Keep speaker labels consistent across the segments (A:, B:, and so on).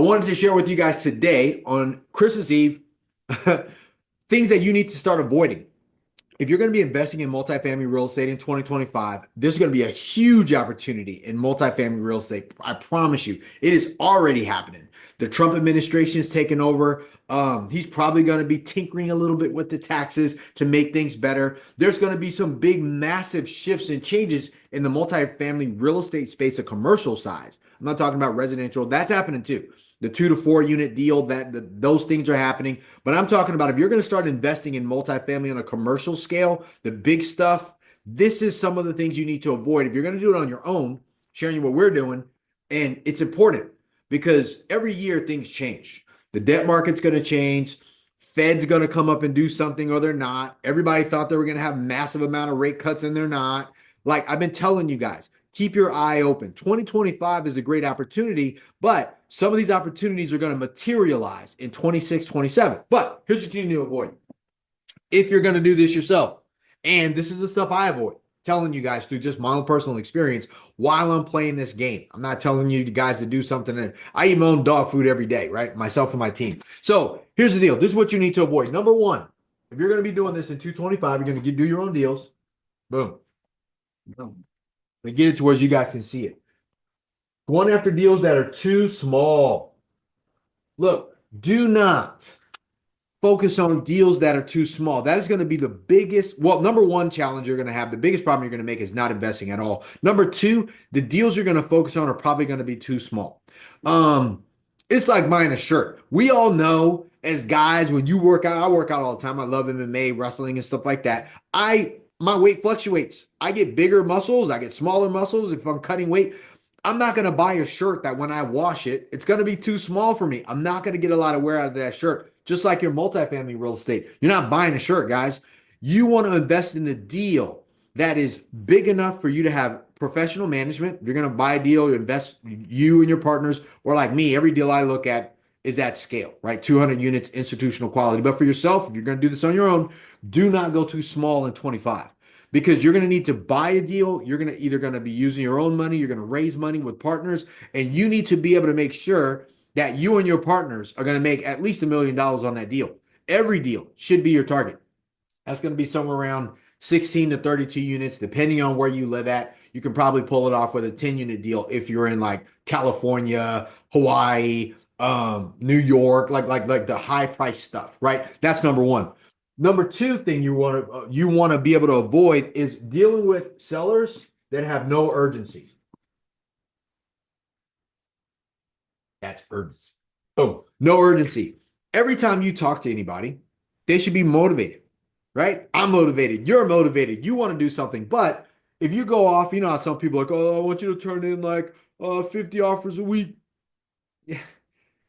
A: I wanted to share with you guys today on Christmas Eve things that you need to start avoiding. If you're going to be investing in multifamily real estate in 2025, there's going to be a huge opportunity in multifamily real estate. I promise you, it is already happening. The Trump administration is taking over. He's probably going to be tinkering a little bit with the taxes to make things better. There's going to be some big, massive shifts and changes in the multifamily real estate space, a commercial size. I'm not talking about residential. That's happening too. The 2 to 4 unit deal, those things are happening. But I'm talking about if you're going to start investing in multifamily on a commercial scale, the big stuff, this is some of the things you need to avoid. If you're going to do it on your own, sharing you what we're doing, and it's important because every year things change. The debt market's going to change. Fed's going to come up and do something or they're not. Everybody thought they were going to have massive amount of rate cuts and they're not. Like I've been telling you guys, keep your eye open. 2025 is a great opportunity, but some of these opportunities are going to materialize in 26, 27. But here's what you need to avoid. If you're going to do this yourself, and this is the stuff I avoid, telling you guys through just my own personal experience while I'm playing this game. I'm not telling you guys to do something. That I eat my own dog food every day, right? Myself and my team. So here's the deal. This is what you need to avoid. Number one, if you're going to be doing this in 225, you're going to do your own deals. Boom. Boom. Let me get it to where you guys can see it. Going after deals that are too small. Look, do not focus on deals that are too small. That is going to be the biggest, well, number one challenge you're going to have, the biggest problem you're going to make is not investing at all. Number two, the deals you're going to focus on are probably going to be too small. It's like buying a shirt. We all know as guys, when you work out, I work out all the time. I love MMA, wrestling and stuff like that. My weight fluctuates. I get bigger muscles. I get smaller muscles. If I'm cutting weight, I'm not going to buy a shirt that when I wash it, it's going to be too small for me. I'm not going to get a lot of wear out of that shirt. Just like your multifamily real estate. You're not buying a shirt, guys. You want to invest in a deal that is big enough for you to have professional management. If you're going to buy a deal, you invest you and your partners, or like me, every deal I look at is at scale, right? 200 units, institutional quality. But for yourself, if you're going to do this on your own, do not go too small in 25 because you're going to need to buy a deal. You're going to either going to be using your own money, you're going to raise money with partners, and you need to be able to make sure that you and your partners are going to make at least $1 million on that deal. Every deal should be your target. That's going to be somewhere around 16 to 32 units, depending on where you live at. You can probably pull it off with a 10-unit deal if you're in like California, Hawaii, New York, like the high price stuff, right? That's number one. Number two thing you want to be able to avoid is dealing with sellers that have no urgency. That's urgency. Oh, no urgency. Every time you talk to anybody, they should be motivated, right? I'm motivated. You're motivated. You want to do something. But if you go off, you know how some people are like, oh, I want you to turn in like 50 offers a week. Yeah,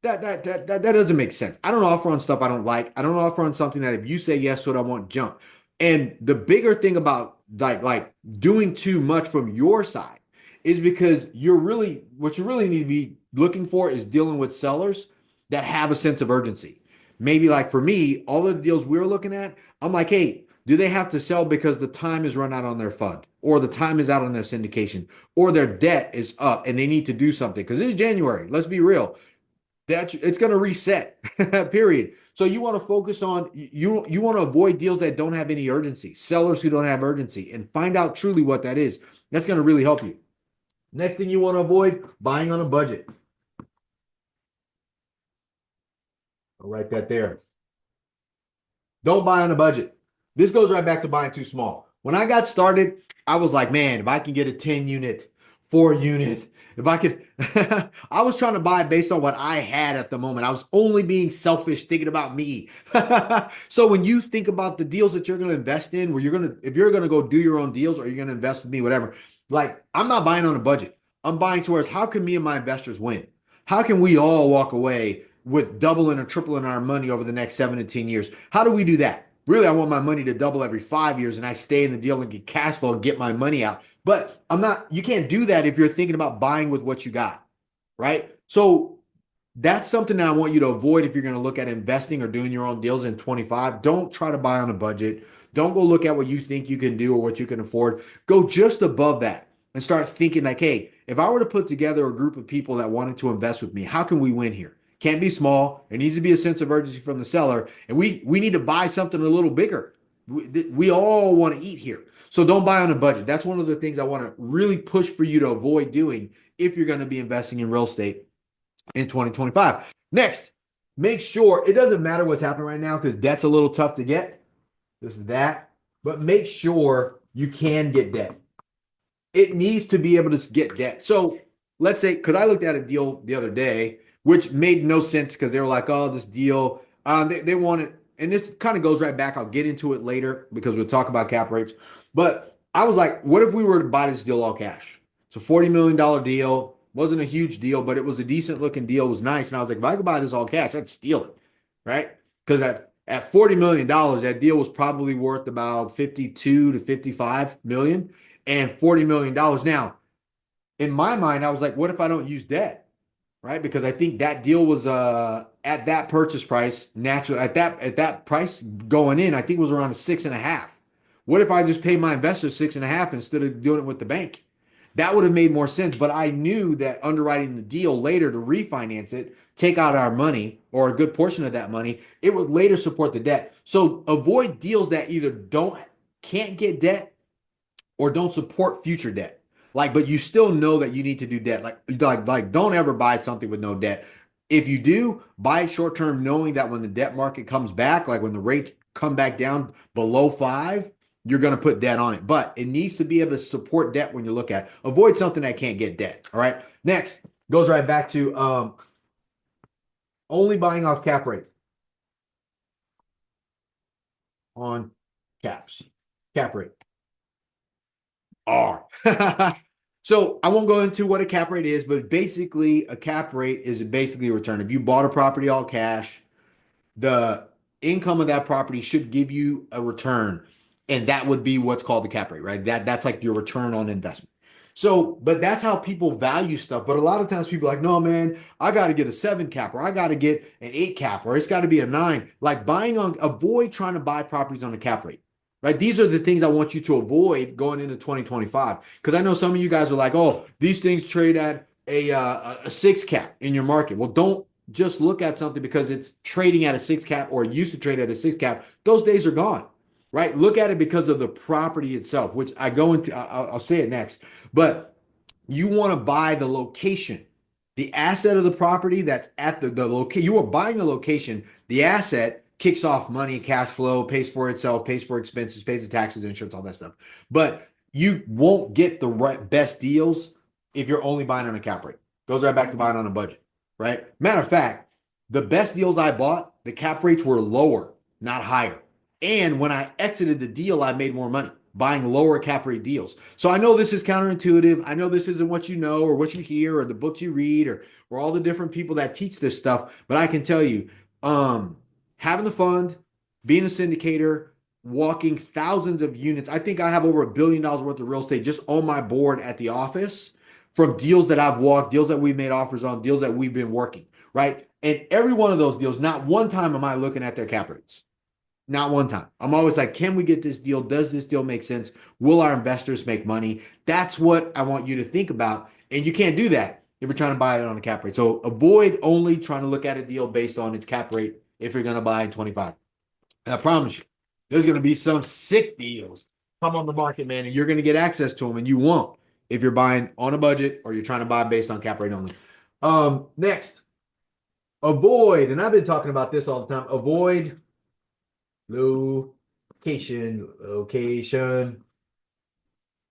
A: that doesn't make sense. I don't offer on stuff I don't like. I don't offer on something that if you say yes to it, I want jump. And the bigger thing about like doing too much from your side is because what you really need to be looking for is dealing with sellers that have a sense of urgency. Maybe like for me, all of the deals we're looking at, I'm like, hey, do they have to sell because the time is run out on their fund or the time is out on their syndication or their debt is up and they need to do something? Because it's January. Let's be real. It's going to reset, period. So you want to focus on, you want to avoid deals that don't have any urgency, sellers who don't have urgency, and find out truly what that is. That's going to really help you. Next thing you want to avoid, buying on a budget. I'll write that there. Don't buy on a budget. This goes right back to buying too small. When I got started, I was like, man, if I can get a 10 unit, 4 unit, if I could, I was trying to buy based on what I had at the moment. I was only being selfish, thinking about me. So when you think about the deals that you're going to invest in, if you're going to go do your own deals or you're going to invest with me, whatever, like I'm not buying on a budget. I'm buying towards how can me and my investors win? How can we all walk away with doubling or tripling our money over the next 7 to 10 years? How do we do that? Really, I want my money to double every 5 years and I stay in the deal and get cash flow and get my money out. But you can't do that if you're thinking about buying with what you got, right? So that's something that I want you to avoid if you're going to look at investing or doing your own deals in 25. Don't try to buy on a budget. Don't go look at what you think you can do or what you can afford. Go just above that and start thinking like, hey, if I were to put together a group of people that wanted to invest with me, how can we win here? Can't be small. There needs to be a sense of urgency from the seller. And we need to buy something a little bigger. We all want to eat here. So don't buy on a budget. That's one of the things I want to really push for you to avoid doing if you're going to be investing in real estate in 2025. Next, make sure it doesn't matter what's happening right now because debt's a little tough to get. This is that. But make sure you can get debt. It needs to be able to get debt. So let's say, because I looked at a deal the other day, which made no sense because they were like, oh, this deal, they wanted, and this kind of goes right back. I'll get into it later because we'll talk about cap rates. But I was like, what if we were to buy this deal all cash? It's a $40 million deal. Wasn't a huge deal, but it was a decent looking deal. It was nice. And I was like, if I could buy this all cash, I'd steal it. Right? Because at $40 million, that deal was probably worth about 52 to 55 million and $40 million. Now, in my mind, I was like, what if I don't use debt? Right? Because I think that deal was at that purchase price, naturally at that price going in, I think it was around a 6.5. What if I just pay my investors 6.5 instead of doing it with the bank? That would have made more sense. But I knew that underwriting the deal later to refinance it, take out our money or a good portion of that money, it would later support the debt. So avoid deals that either can't get debt or don't support future debt. Like, but you still know that you need to do debt. Like, don't ever buy something with no debt. If you do, buy it short term, knowing that when the debt market comes back, like when the rates come back down below 5, you're going to put debt on it. But it needs to be able to support debt when you look at it. Avoid something that can't get debt. All right. Next, goes right back to only buying off cap rate on cap rate. R. So I won't go into what a cap rate is, but basically a cap rate is basically a return. If you bought a property all cash, the income of that property should give you a return. And that would be what's called the cap rate, right? That's like your return on investment. So, but that's how people value stuff. But a lot of times people are like, no, man, I got to get a 7 cap or I got to get an 8 cap or it's got to be a 9. Like avoid trying to buy properties on a cap rate. Right. These are the things I want you to avoid going into 2025. Because I know some of you guys are like, oh, these things trade at a 6 cap in your market. Well, don't just look at something because it's trading at a 6 cap or it used to trade at a 6 cap. Those days are gone. Right. Look at it because of the property itself, which I go into, I'll say it next. But you want to buy the location, the asset of the property that's at the location. You are buying the location, the asset kicks off money, cash flow, pays for itself, pays for expenses, pays the taxes, insurance, all that stuff. But you won't get the best deals if you're only buying on a cap rate. Goes right back to buying on a budget, right? Matter of fact, the best deals I bought, the cap rates were lower, not higher. And when I exited the deal, I made more money buying lower cap rate deals. So I know this is counterintuitive. I know this isn't what you know or what you hear or the books you read or all the different people that teach this stuff. But I can tell you, having the fund, being a syndicator, walking thousands of units. I think I have over $1 billion worth of real estate just on my board at the office from deals that I've walked, deals that we've made offers on, deals that we've been working, right? And every one of those deals, not one time am I looking at their cap rates. Not one time. I'm always like, can we get this deal? Does this deal make sense? Will our investors make money? That's what I want you to think about. And you can't do that if you're trying to buy it on a cap rate. So avoid only trying to look at a deal based on its cap rate if you're going to buy in 25. And I promise you, there's going to be some sick deals come on the market, man, and you're going to get access to them, and you won't if you're buying on a budget or you're trying to buy based on cap rate only. Next, avoid, and I've been talking about this all the time, avoid location.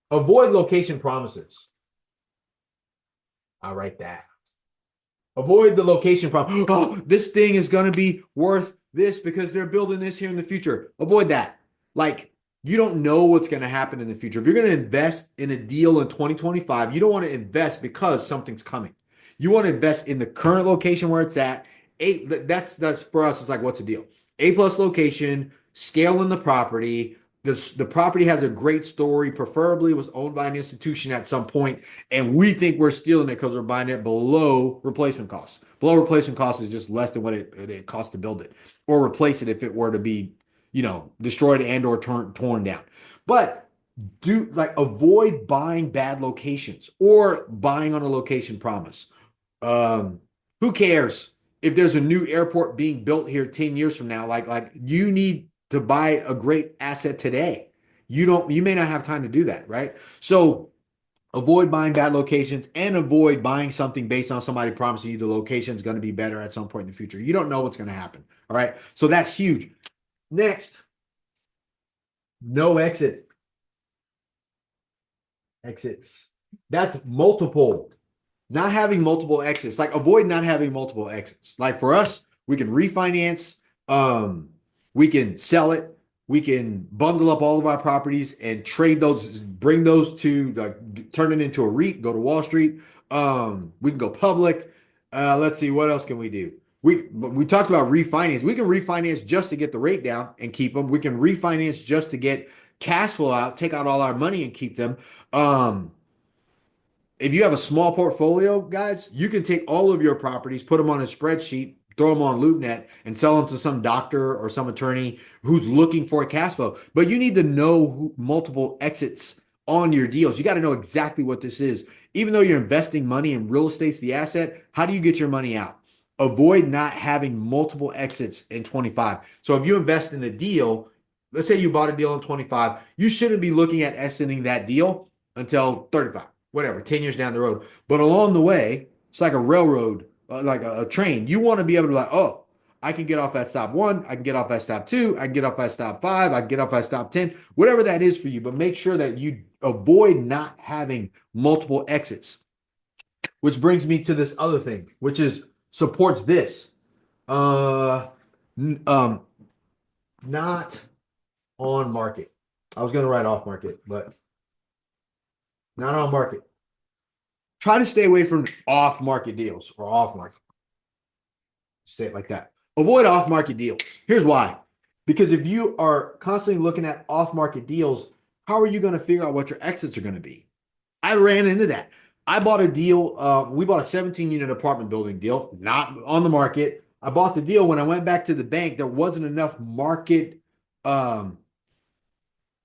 A: Avoid location promises. I'll write that. Avoid the location problem. Oh, this thing is going to be worth this because they're building this here in the future. Avoid that. Like, you don't know what's going to happen in the future. If you're going to invest in a deal in 2025, you don't want to invest because something's coming. You want to invest in the current location where it's at. That's for us. It's like, what's the deal? A+ location, scale in the property. The property has a great story, preferably was owned by an institution at some point, and we think we're stealing it because we're buying it below replacement costs. Below replacement costs is just less than what it costs to build it, or replace it if it were to be, destroyed and or torn down. But avoid buying bad locations or buying on a location promise. Who cares if there's a new airport being built here 10 years from now, like you need to buy a great asset today. You may not have time to do that, right? So avoid buying bad locations and avoid buying something based on somebody promising you the location is going to be better at some point in the future. You don't know what's going to happen. All right. So that's huge. Next, no exits. That's multiple. Not having multiple exits. Like avoid not having multiple exits. Like for us, we can refinance, we can sell it, we can bundle up all of our properties and trade those, bring those to turn it into a REIT, go to Wall Street. We can go public. Let's see, what else can we do? We talked about refinance. We can refinance just to get the rate down and keep them. We can refinance just to get cash flow out, take out all our money and keep them. If you have a small portfolio, guys, you can take all of your properties, put them on a spreadsheet, throw them on LoopNet, and sell them to some doctor or some attorney who's looking for a cash flow. But you need to know multiple exits on your deals. You got to know exactly what this is. Even though you're investing money in real estate's the asset, how do you get your money out? Avoid not having multiple exits in 25. So if you invest in a deal, let's say you bought a deal in 25, you shouldn't be looking at exiting that deal until 35, whatever, 10 years down the road. But along the way, it's like a railroad, like a train. You want to be able to be like, oh, I can get off at stop 1, I can get off at stop 2, I can get off at stop 5, I can get off at stop 10, whatever that is for you. But make sure that you avoid not having multiple exits. Which brings me to this other thing, which is supports this. Not on market. I was going to write off market, but not on market. Try to stay away from off market deals or off market. Say it like that. Avoid off market deals. Here's why. Because if you are constantly looking at off market deals, how are you going to figure out what your exits are going to be? I ran into that. I bought a deal. We bought a 17-unit apartment building deal, not on the market. I bought the deal. When I went back to the bank, there wasn't enough market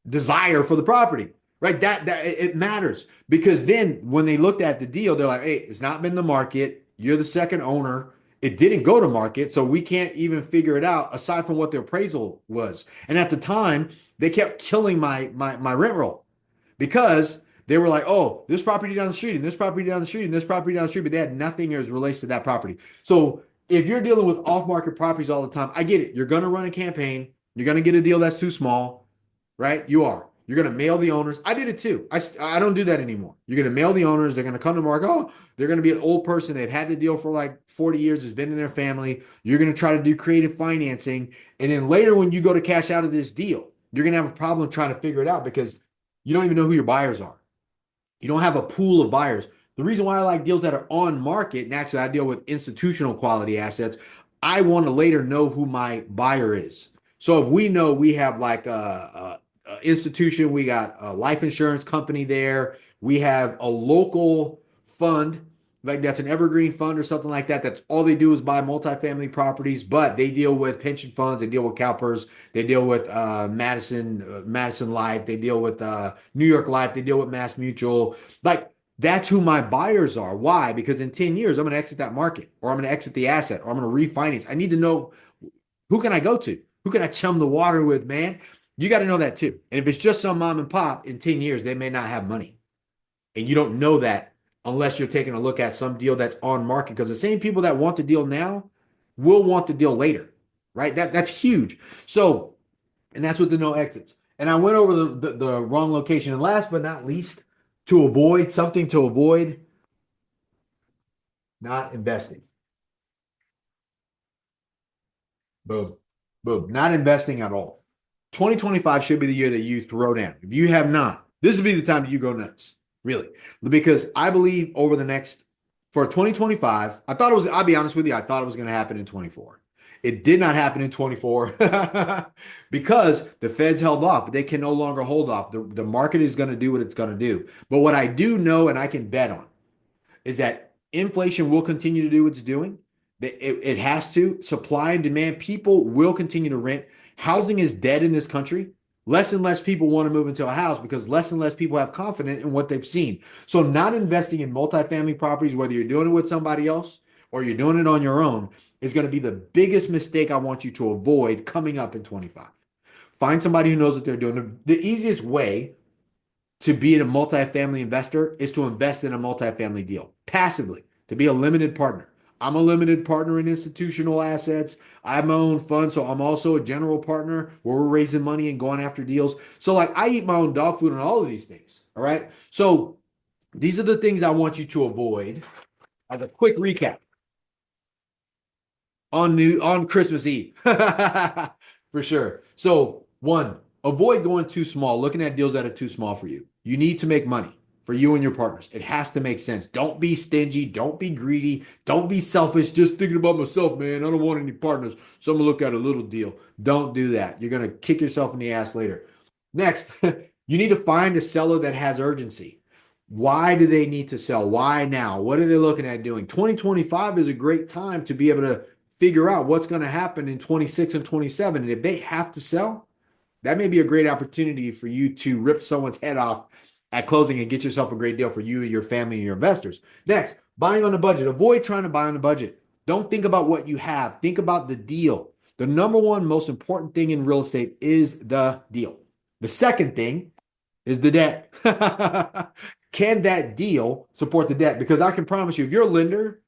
A: desire for the property, right? That it matters because then when they looked at the deal, they're like, hey, it's not been the market. You're the second owner. It didn't go to market, so we can't even figure it out aside from what the appraisal was. And at the time, they kept killing my rent roll because they were like, oh, this property down the street and this property down the street and this property down the street, but they had nothing as relates to that property. So if you're dealing with off-market properties all the time, I get it. You're going to run a campaign. You're going to get a deal that's too small, right? You are. You're going to mail the owners. I did it too. I don't do that anymore. You're going to mail the owners. They're going to come to market. Oh, they're going to be an old person. They've had the deal for like 40 years. It's been in their family. You're going to try to do creative financing. And then later when you go to cash out of this deal, you're going to have a problem trying to figure it out because you don't even know who your buyers are. You don't have a pool of buyers. The reason why I like deals that are on market, naturally I deal with institutional quality assets. I want to later know who my buyer is. So if we know we have like a institution, we got a life insurance company there, we have a local fund, like that's an evergreen fund or something like that. That's all they do is buy multifamily properties, but they deal with pension funds, they deal with CalPERS, they deal with Madison Life, they deal with New York Life, they deal with Mass Mutual. Like that's who my buyers are. Why? Because in 10 years, I'm going to exit that market or I'm going to exit the asset or I'm going to refinance. I need to know who can I go to? Who can I chum the water with, man? You got to know that too. And if it's just some mom and pop, in 10 years, they may not have money. And you don't know that unless you're taking a look at some deal that's on market. Because the same people that want the deal now will want the deal later, right? That's huge. So, and that's with the no exits. And I went over the wrong location. And last but not least, to avoid something to avoid, not investing. Boom. Boom. Not investing at all. 2025 should be the year that you throw down. If you have not, this would be the time that you go nuts, really. Because I believe over the next, for 2025, I thought it was, I'll be honest with you, I thought it was going to happen in 24. It did not happen in 24 because the Feds held off, but they can no longer hold off. The market is going to do what it's going to do. But what I do know and I can bet on is that inflation will continue to do what it's doing. It has to. Supply and demand. People will continue to rent. Housing is dead in this country. Less and less people want to move into a house because less and less people have confidence in what they've seen. So not investing in multifamily properties, whether you're doing it with somebody else or you're doing it on your own is going to be the biggest mistake I want you to avoid coming up in 25. Find somebody who knows what they're doing. The easiest way to be a multifamily investor is to invest in a multifamily deal passively, to be a limited partner. I'm a limited partner in institutional assets. I have my own fund, so I'm also a general partner where we're raising money and going after deals. So, like, I eat my own dog food on all of these things. All right. So, these are the things I want you to avoid as a quick recap on Christmas Eve. For sure. So, one, avoid going too small, looking at deals that are too small for you. You need to make money for you and your partners. It has to make sense. Don't be stingy. Don't be greedy. Don't be selfish. Just thinking about myself, man. I don't want any partners. So I'm going to look at a little deal. Don't do that. You're going to kick yourself in the ass later. Next, you need to find a seller that has urgency. Why do they need to sell? Why now? What are they looking at doing? 2025 is a great time to be able to figure out what's going to happen in 26 and 27. And if they have to sell, that may be a great opportunity for you to rip someone's head off at closing and get yourself a great deal for you, your family, and your investors. Next, buying on a budget. Avoid trying to buy on a budget. Don't think about what you have. Think about the deal. The number one most important thing in real estate is the deal. The second thing is the debt. Can that deal support the debt? Because I can promise you, if you're a lender,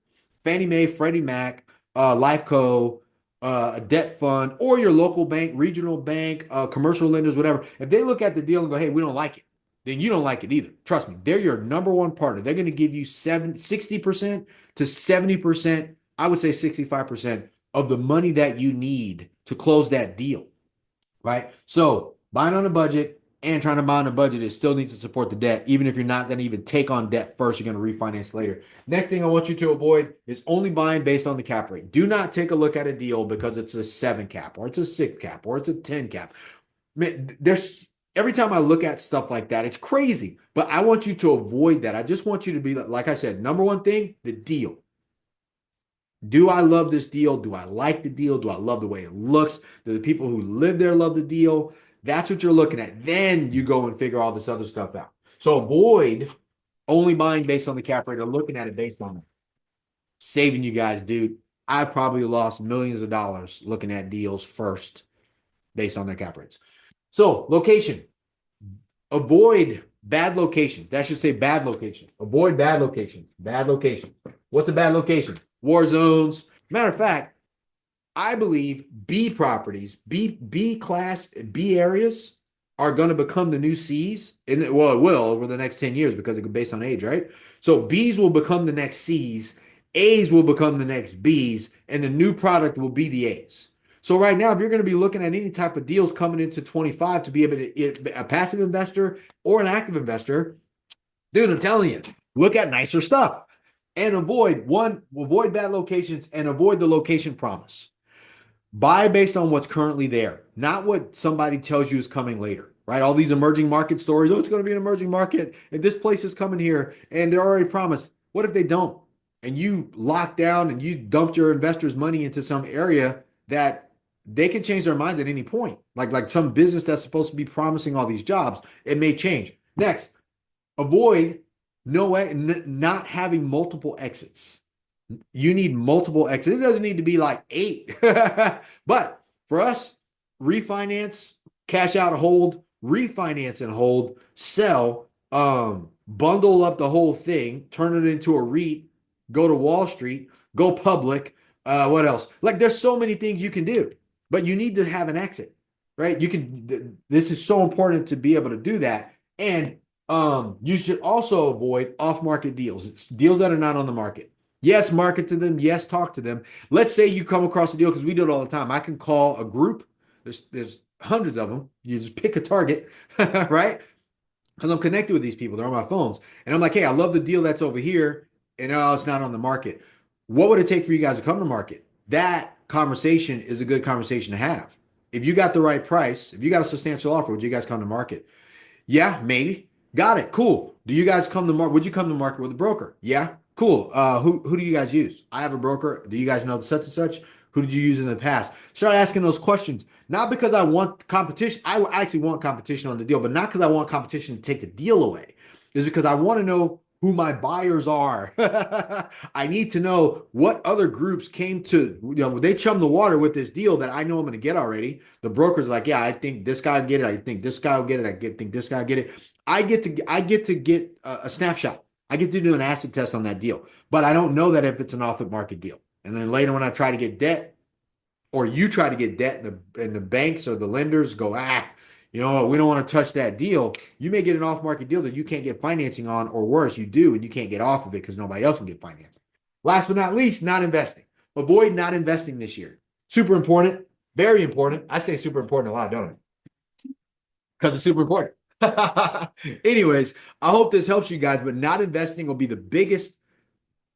A: Fannie Mae, Freddie Mac, Lifeco, a debt fund, or your local bank, regional bank, commercial lenders, whatever, if they look at the deal and go, hey, we don't like it, then you don't like it either. Trust me, they're your number one partner. They're going to give you 60% to 70%, I would say 65% of the money that you need to close that deal, right? So buying on a budget and trying to buy on a budget, it still needs to support the debt. Even if you're not going to even take on debt first, you're going to refinance later. Next thing I want you to avoid is only buying based on the cap rate. Do not take a look at a deal because it's a 7 cap or it's a 6 cap or it's a 10 cap. Man, every time I look at stuff like that, it's crazy. But I want you to avoid that. I just want you to be, like I said, number one thing, the deal. Do I love this deal? Do I like the deal? Do I love the way it looks? Do the people who live there love the deal? That's what you're looking at. Then you go and figure all this other stuff out. So avoid only buying based on the cap rate or looking at it based on it. Saving you guys, dude. I probably lost millions of dollars looking at deals first based on their cap rates. So location. Avoid bad locations. That should say bad location. Avoid bad locations. Bad location. What's a bad location? War zones. Matter of fact, I believe B properties, B class, B areas are going to become the new C's. And well, it will over the next 10 years because it's based on age, right? So B's will become the next C's, A's will become the next B's, and the new product will be the A's. So right now, if you're going to be looking at any type of deals coming into 25 to be able to, a passive investor or an active investor, dude, I'm telling you, look at nicer stuff and avoid bad locations and avoid the location promise. Buy based on what's currently there, not what somebody tells you is coming later, right? All these emerging market stories. Oh, it's going to be an emerging market and this place is coming here and they're already promised. What if they don't? And you lock down and you dumped your investors' money into some area that they can change their minds at any point. Like some business that's supposed to be promising all these jobs, it may change. Next, avoid not having multiple exits. You need multiple exits. It doesn't need to be like 8. But for us, refinance, cash out, hold, refinance and hold, sell, bundle up the whole thing, turn it into a REIT, go to Wall Street, go public. What else? Like there's so many things you can do, but you need to have an exit, right? This is so important to be able to do that. And you should also avoid off-market deals. It's deals that are not on the market. Yes, market to them. Yes, talk to them. Let's say you come across a deal because we do it all the time. I can call a group. There's hundreds of them. You just pick a target, right? Because I'm connected with these people. They're on my phones. And I'm like, hey, I love the deal that's over here. And oh, it's not on the market. What would it take for you guys to come to market? That conversation is a good conversation to have. If you got the right price, if you got a substantial offer, would you guys come to market? Yeah, maybe. Got it. Cool. Do you guys come to market? Would you come to market with a broker? Yeah. Cool. Who do you guys use? I have a broker. Do you guys know such and such? Who did you use in the past? Start asking those questions. Not because I want competition. I actually want competition on the deal, but not because I want competition to take the deal away. It's because I want to know who my buyers are. I need to know what other groups came to, they chum the water with this deal that I know I'm going to get already. The broker's like, yeah, I think this guy will get it. I think this guy will get it. Think this guy will get it. I get to get a snapshot. I get to do an acid test on that deal, but I don't know that if it's an off the market deal. And then later when I try to get debt, or you try to get debt, and the banks or the lenders go, we don't want to touch that deal. You may get an off-market deal that you can't get financing on, or worse, you do, and you can't get off of it because nobody else can get financing. Last but not least, not investing. Avoid not investing this year. Super important, very important. I say super important a lot, don't I? Because it's super important. Anyways, I hope this helps you guys, but not investing will be the biggest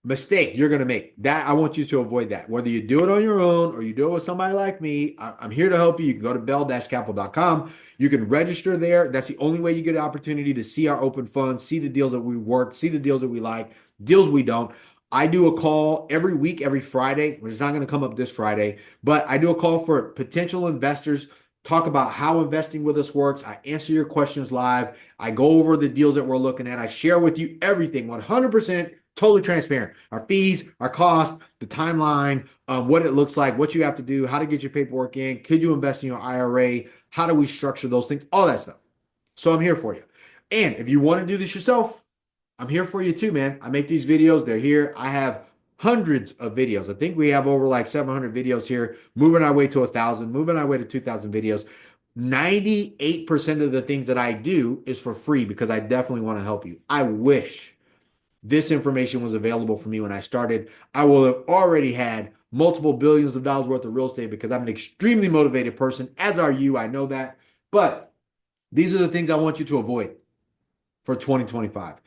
A: mistake you're going to make. That I want you to avoid that. Whether you do it on your own or you do it with somebody like me, I'm here to help you. You can go to bell-capital.com. You can register there. That's the only way you get an opportunity to see our open funds, see the deals that we work, see the deals that we like, deals we don't. I do a call every week, every Friday, which is not going to come up this Friday, but I do a call for potential investors, talk about how investing with us works. I answer your questions live. I go over the deals that we're looking at. I share with you everything 100%. Totally transparent. Our fees, our cost, the timeline, what it looks like, what you have to do, how to get your paperwork in, could you invest in your IRA, how do we structure those things, all that stuff. So I'm here for you. And if you want to do this yourself, I'm here for you too, man. I make these videos. They're here. I have hundreds of videos. I think we have over like 700 videos here, moving our way to 1,000, moving our way to 2,000 videos. 98% of the things that I do is for free because I definitely want to help you. I wish this information was available for me when I started. I will have already had multiple billions of dollars worth of real estate because I'm an extremely motivated person, as are you. I know that. But these are the things I want you to avoid for 2025.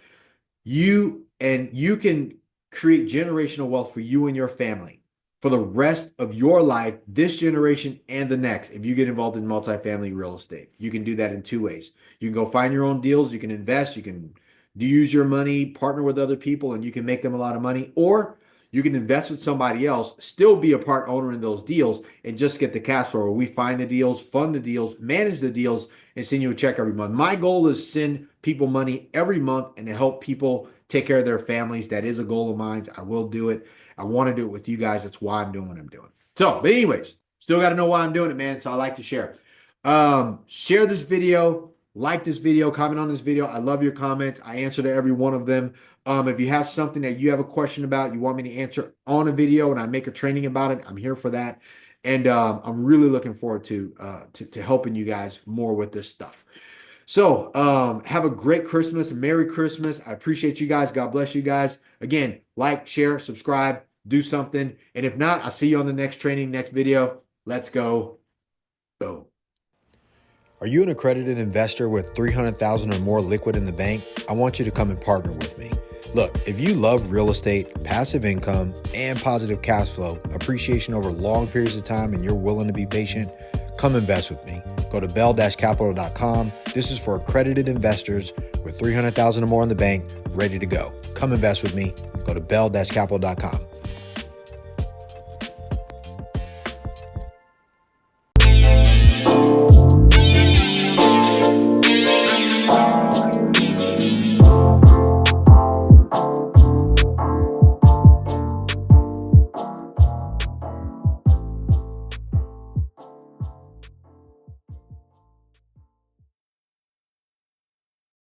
A: You can create generational wealth for you and your family for the rest of your life, this generation and the next, if you get involved in multifamily real estate. You can do that in two ways. You can go find your own deals. You can invest. You can use your money, partner with other people, and you can make them a lot of money. Or you can invest with somebody else, still be a part owner in those deals, and just get the cash flow where we find the deals, fund the deals, manage the deals, and send you a check every month. My goal is to send people money every month and to help people take care of their families. That is a goal of mine. I will do it. I want to do it with you guys. That's why I'm doing what I'm doing. So, but anyways, still got to know why I'm doing it, man. So I like to share. Share this video. Like this video, comment on this video. I love your comments. I answer to every one of them. If you have something that you have a question about, you want me to answer on a video and I make a training about it, I'm here for that. And I'm really looking forward to helping you guys more with this stuff. So have a great Christmas. Merry Christmas. I appreciate you guys. God bless you guys. Again, like, share, subscribe, do something. And if not, I'll see you on the next training, next video. Let's go. Boom. Are you an accredited investor with $300,000 or more liquid in the bank? I want you to come and partner with me. Look, if you love real estate, passive income, and positive cash flow, appreciation over long periods of time, and you're willing to be patient, come invest with me. Go to bell-capital.com. This is for accredited investors with $300,000 or more in the bank, ready to go. Come invest with me. Go to bell-capital.com.